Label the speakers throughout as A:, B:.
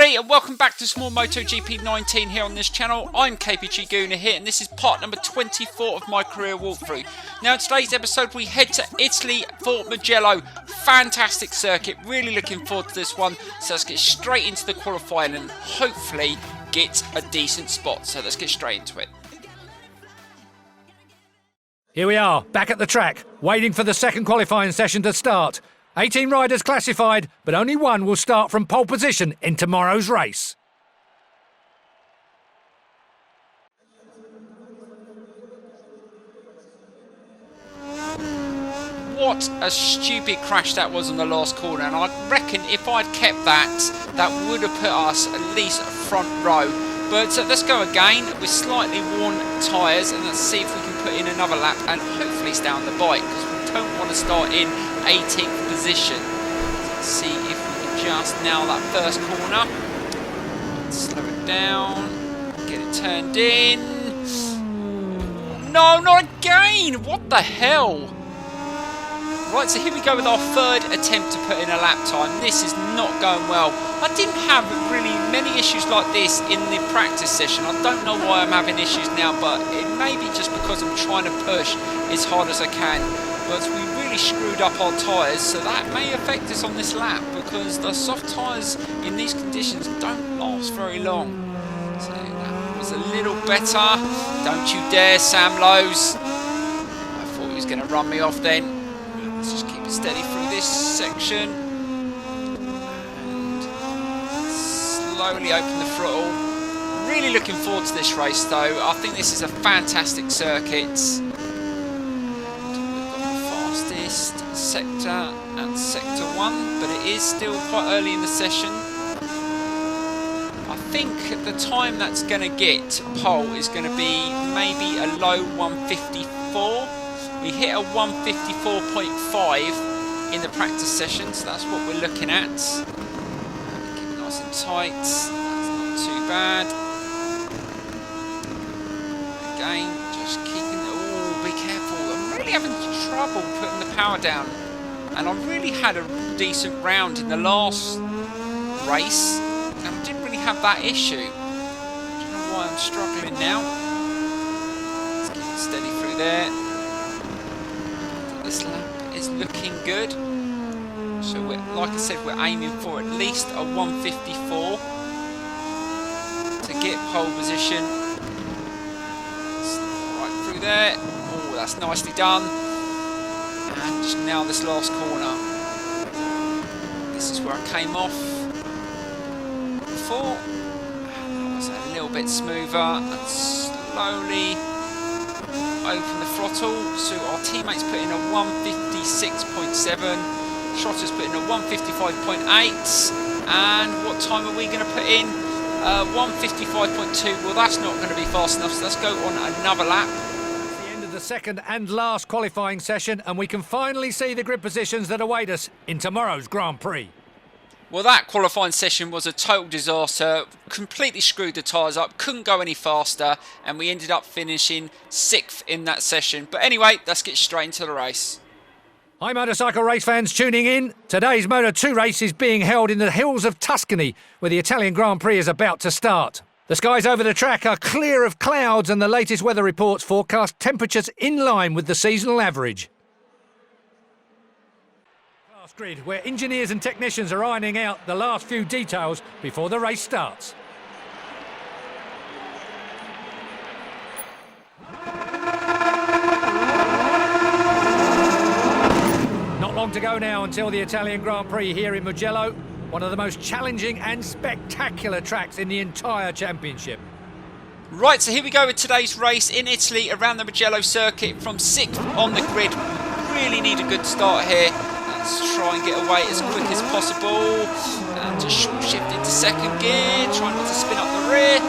A: everybody, and welcome back to Small MotoGP 19 here on this channel. I'm KPG-GOONER here, and this is part number 24 of my career walkthrough. Now in today's episode we head to Italy for Mugello. Fantastic circuit, really looking forward to this one. So let's get straight into the qualifying and hopefully get a decent spot. So let's get straight into it.
B: Here we are, back at the track, waiting for the second qualifying session to start. 18 riders classified, but only one will start from pole position in tomorrow's race.
A: What a stupid crash that was on the last corner, and I reckon if I'd kept that, that would have put us at least front row. But let's go again with slightly worn tyres, and let's see if we can put in another lap and hopefully stay on the bike, because we don't want to start in 18th position. Let's see if we can just nail that first corner. Slow it down, get it turned in. No, not again! What the hell? Right, so here we go with our third attempt to put in a lap time. This is not going well. I didn't have really many issues like this in the practice session. I don't know why I'm having issues now, but it may be just because I'm trying to push as hard as I can. But we really screwed up our tyres, so that may affect us on this lap, because the soft tyres in these conditions don't last very long. So that was a little better. Don't you dare, Sam Lowe's. I thought he was going to run me off then. Let's just keep it steady through this section. And slowly open the throttle. Really looking forward to this race though. I think this is a fantastic circuit. And we've got the fastest sector and sector 1, but it is still quite early in the session. I think the time that's going to get pole is going to be maybe a low 154. We hit a 154.5 in the practice session, so that's what we're looking at. Keep it nice and tight, that's not too bad. Again, just keeping it, oh, be careful. I'm really having trouble putting the power down. And I really had a decent round in the last race, and I didn't really have that issue. I don't know why I'm struggling now. Let's keep it steady through there. This lap is looking good, so like I said, we're aiming for at least a 154 to get pole position. Right through there. Oh, that's nicely done. And just now this last corner. This is where I came off before. That was a little bit smoother, and slowly open the throttle. So our teammates put in a 156.7, Trotter's put in a 155.8, and what time are we going to put in? 155.2. Well, that's not going to be fast enough, so let's go on another lap.
B: It's the end of the second and last qualifying session, and we can finally see the grid positions that await us in tomorrow's Grand Prix.
A: Well, that qualifying session was a total disaster, completely screwed the tyres up, couldn't go any faster, and we ended up finishing 6th in that session. But anyway, let's get straight into the race.
B: Hi motorcycle race fans tuning in. Today's Moto2 race is being held in the hills of Tuscany, where the Italian Grand Prix is about to start. The skies over the track are clear of clouds, and the latest weather reports forecast temperatures in line with the seasonal average. Grid, where engineers and technicians are ironing out the last few details before the race starts. Not long to go now until the Italian Grand Prix here in Mugello, one of the most challenging and spectacular tracks in the entire championship.
A: Right, so here we go with today's race in Italy around the Mugello circuit from 6th on the grid. Really need a good start here. Let's try and get away as quick as possible, and just short shift into second gear, try not to spin up the rear,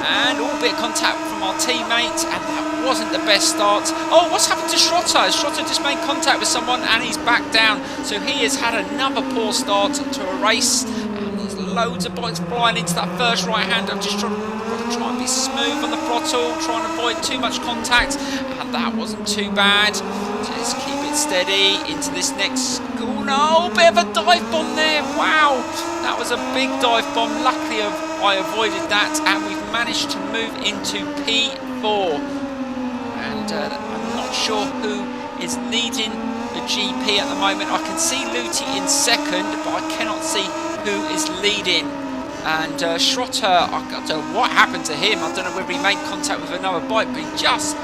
A: and all bit of contact from our teammate, and that wasn't the best start. Oh, what's happened to Schrotter? Schrotter just made contact with someone and he's back down, so he has had another poor start to a race, and there's loads of bikes flying into that first right hand. I'm just trying and be smooth on the throttle, trying to avoid too much contact, and that wasn't too bad. Just keep it steady into this next corner. Oh, bit of a dive bomb there. Wow, that was a big dive bomb. Luckily, I avoided that, and we've managed to move into P4. And I'm not sure who is leading the GP at the moment. I can see Luti in second, but I cannot see who is leading. And Schrotter, I don't know what happened to him. I don't know whether he made contact with another bike, but he just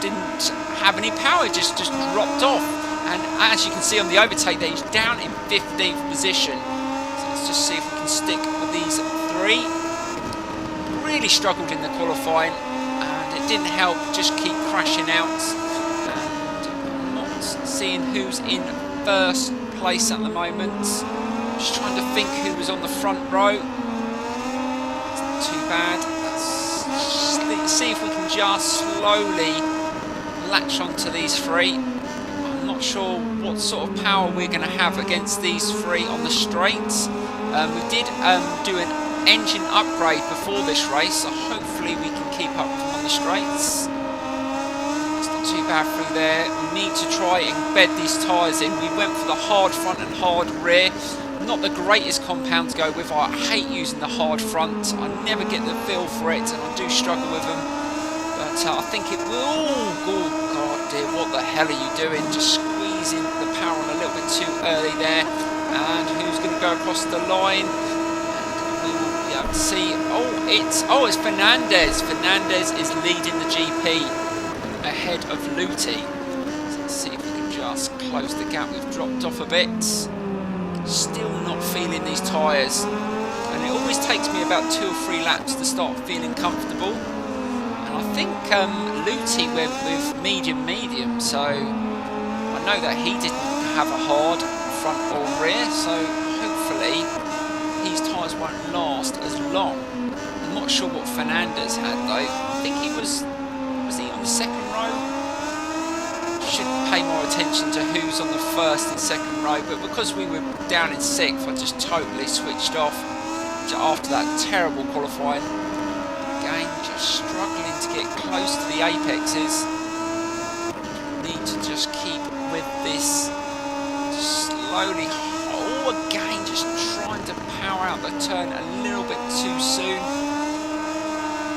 A: didn't have any power, just dropped off. And as you can see on the overtake there, he's down in 15th position. So let's just see if we can stick with these three. Really struggled in the qualifying, and it didn't help, just keep crashing out. And I'm not seeing who's in first place at the moment. Just trying to think who was on the front row. It's not too bad. Let's see if we can just slowly latch onto these three. I'm not sure what sort of power we're going to have against these three on the straights. We did do an engine upgrade before this race, so hopefully we can keep up with them on the straights. It's not too bad through there. We need to try and bed these tyres in. We went for the hard front and hard rear. Not the greatest compound to go with. I hate using the hard front. I never get the feel for it, and I do struggle with them. But I think it will. Oh God, dear, what the hell are you doing? Just squeezing the power on a little bit too early there. And who's going to go across the line? And we will be able to see. It's Fernandez. Fernandez is leading the GP ahead of Luti. So let's see if we can just close the gap. We've dropped off a bit. Still not feeling these tyres, and it always takes me about 2 or 3 laps to start feeling comfortable. And I think Luti went with medium, so I know that he didn't have a hard front or rear, so hopefully these tyres won't last as long. I'm not sure what Fernandez had though. I think he was he on the second row? Should pay more attention to who's on the first and second row, but because we were down in 6th, I just totally switched off after that terrible qualifying. Again, just struggling to get close to the apexes. Need to just keep with this slowly. Oh, again, just trying to power out the turn a little bit too soon,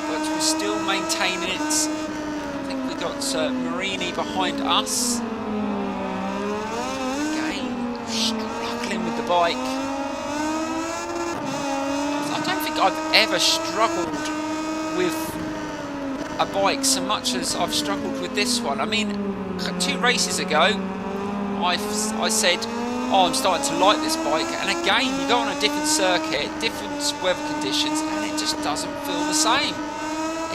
A: but we're still maintaining it. Got Marini behind us. Again, struggling with the bike. I don't think I've ever struggled with a bike so much as I've struggled with this one. I mean, 2 races ago, I said, oh, I'm starting to like this bike, and again, you go on a different circuit, different weather conditions, and it just doesn't feel the same.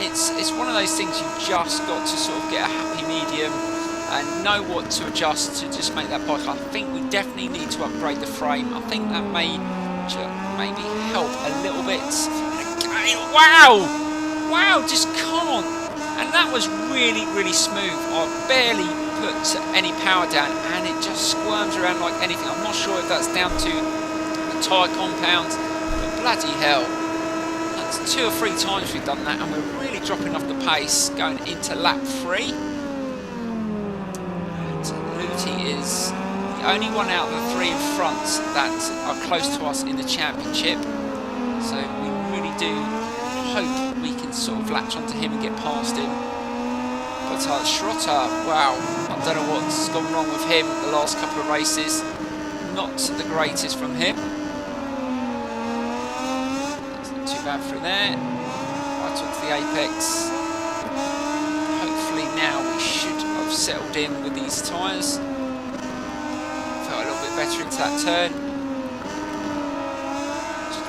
A: It's one of those things you've just got to sort of get a happy medium and know what to adjust to just make that bike. I think we definitely need to upgrade the frame. I think that may maybe help a little bit. Again, wow, just can't. And that was really, really smooth. I barely put any power down, and it just squirms around like anything. I'm not sure if that's down to the tyre compounds, but bloody hell. 2 or 3 times we've done that, and we're really dropping off the pace going into lap 3. And Luti is the only one out of the 3 in front that are close to us in the championship. So we really do hope we can sort of latch onto him and get past him. But Schrotter, wow, I don't know what's gone wrong with him the last couple of races. Not the greatest from him. Too bad through there, right onto the apex. Hopefully now we should have settled in with these tyres. Felt a little bit better into that turn.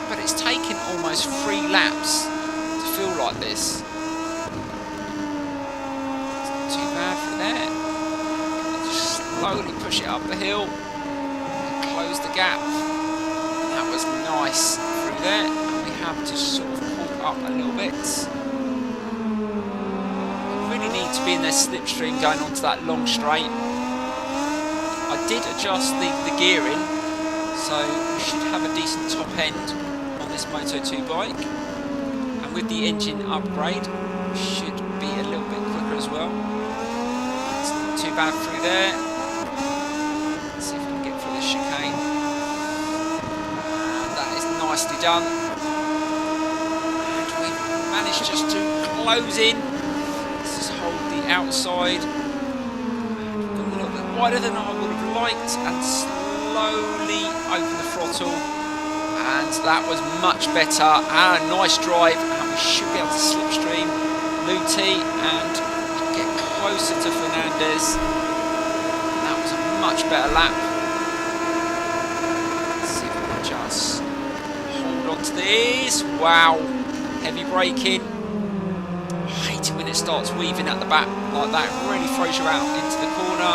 A: But it's taken almost 3 laps to feel like this. It's not too bad through there. Just slowly push it up the hill and close the gap. That was nice through there. Have to sort of pull up a little bit. We really need to be in their slipstream going onto that long straight. I did adjust the gearing, so we should have a decent top end on this Moto2 bike. And with the engine upgrade, we should be a little bit quicker as well. It's not too bad through there. chicane. And that is nicely done. And we've managed just to close in. Let's just hold the outside. Got a little bit wider than I would have liked, and slowly open the throttle. And that was much better. And a nice drive, and we should be able to slipstream Luti and get closer to Fernandez. And that was a much better lap. Let's see if we can just hold on to this. Wow, heavy braking. I hate it when it starts weaving at the back like that. It really throws you out into the corner.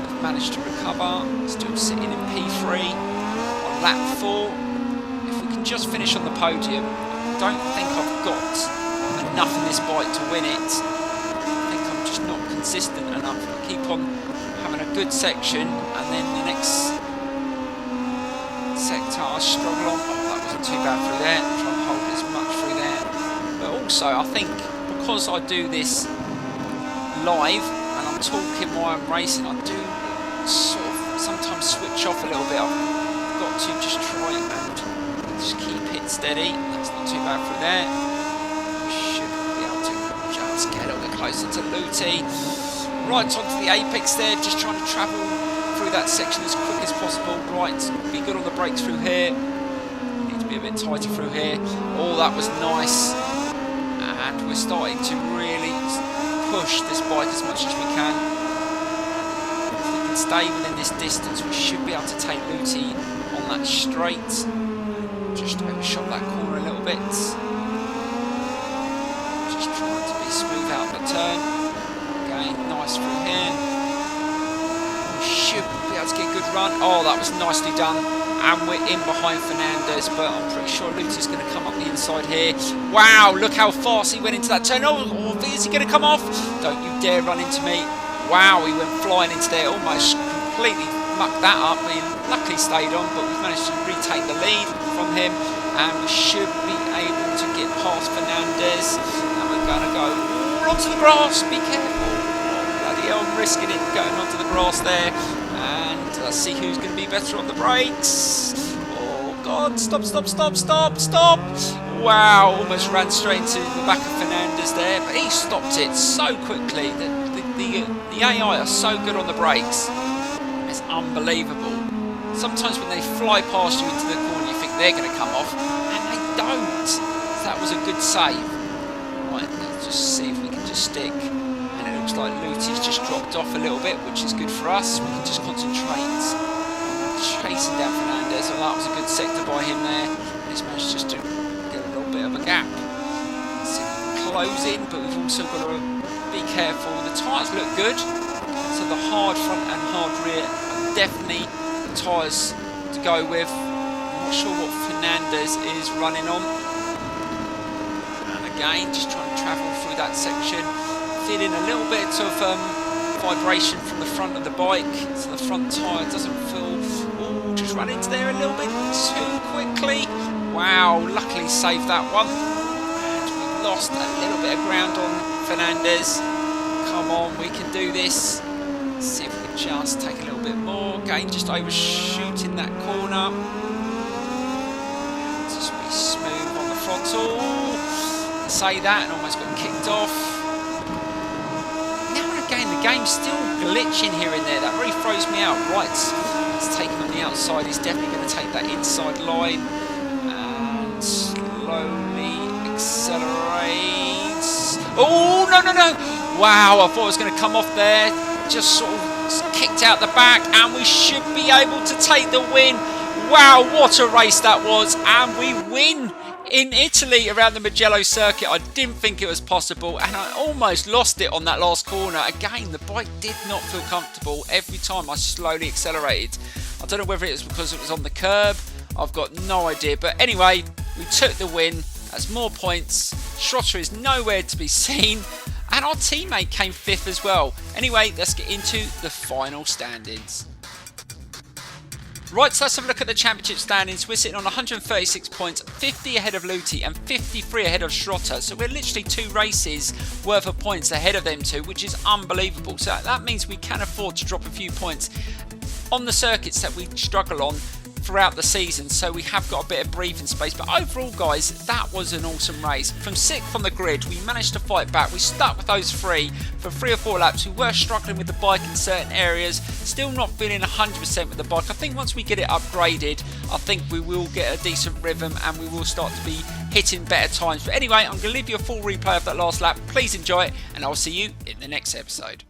A: We've managed to recover. Still sitting in P3 on lap 4. If we can just finish on the podium, I don't think I've got enough in this bike to win it. I think I'm just not consistent enough. I keep on having a good section, and then the next sector I struggle on. Oh, that wasn't too bad through there. Try and hold as much through there. But also, I think because I do this live and I'm talking while I'm racing, I do sort of sometimes switch off a little bit. I've got to just try and just keep it steady. That's not too bad through there. Just get a little bit closer to Luti. Right onto the apex there, just trying to travel through that section as quick as possible. Right, be good on the brakes through here. Need to be a bit tighter through here. Oh, that was nice. And we're starting to really push this bike as much as we can. If we can stay within this distance, we should be able to take Luti on that straight. Just overshot that corner a little bit. Trying to be smooth out the turn. Again, nice through here. We should be able to get a good run. Oh, that was nicely done. And we're in behind Fernandez, but I'm pretty sure Luti's going to come up the inside here. Wow, look how fast he went into that turn. Oh, is he going to come off? Don't you dare run into me. Wow, he went flying into there. Almost completely mucked that up. He luckily stayed on, but we've managed to retake the lead from him. And we should be able to get past Fernandez. Gonna go onto the grass, be careful. Oh, bloody hell, I'm risking it going onto the grass there. And let's see who's going to be better on the brakes. Oh god, stop. Wow, almost ran straight into the back of Fernandez there, but he stopped it so quickly. The AI are so good on the brakes. It's unbelievable. Sometimes when they fly past you into the corner, you think they're going to come off, and they don't. So that was a good save. Right, let's just see if we can just stick. And it looks like Luti's just dropped off a little bit, which is good for us. We can just concentrate on chasing down Fernandez. And that was a good sector by him there. He's managed just to get a little bit of a gap. So close in, but we've also got to be careful. The tyres look good. So the hard front and hard rear are definitely the tyres to go with. I'm not sure what Fernandez is running on. Again, just trying to travel through that section, feeling a little bit of vibration from the front of the bike, so the front tyre doesn't feel. Oh, just run into there a little bit too quickly. Wow, luckily saved that one. And we've lost a little bit of ground on Fernandez. Come on, we can do this. Let's see if we can just take a little bit more. Again, just overshooting that corner. Just be smooth on the throttle. Say that and almost got kicked off. Now and again, the game's still glitching here and there. That really throws me out. Right, let's take him on the outside. He's definitely going to take that inside line and slowly accelerates. Oh, no. Wow, I thought it was going to come off there. Just sort of kicked out the back, and we should be able to take the win. Wow, what a race that was. And we win in Italy around the Mugello circuit. I didn't think it was possible, and I almost lost it on that last corner. Again, the bike did not feel comfortable every time I slowly accelerated. I don't know whether it was because it was on the curb. I've got no idea. But anyway, we took the win. That's more points. Schrotter is nowhere to be seen, and our teammate came 5th as well. Anyway, let's get into the final standings. Right, so let's have a look at the championship standings. We're sitting on 136 points, 50 ahead of Luti and 53 ahead of Schrotter. So we're literally 2 races worth of points ahead of them two, which is unbelievable. So that means we can afford to drop a few points on the circuits that we struggle on throughout the season, so we have got a bit of breathing space. But overall, guys, that was an awesome race. From 6th on the grid, we managed to fight back. We stuck with those 3 for 3 or 4 laps. We were struggling with the bike in certain areas, still not feeling 100% with the bike. I think once we get it upgraded, I think we will get a decent rhythm and we will start to be hitting better times. But anyway, I'm going to leave you a full replay of that last lap. Please enjoy it, and I'll see you in the next episode.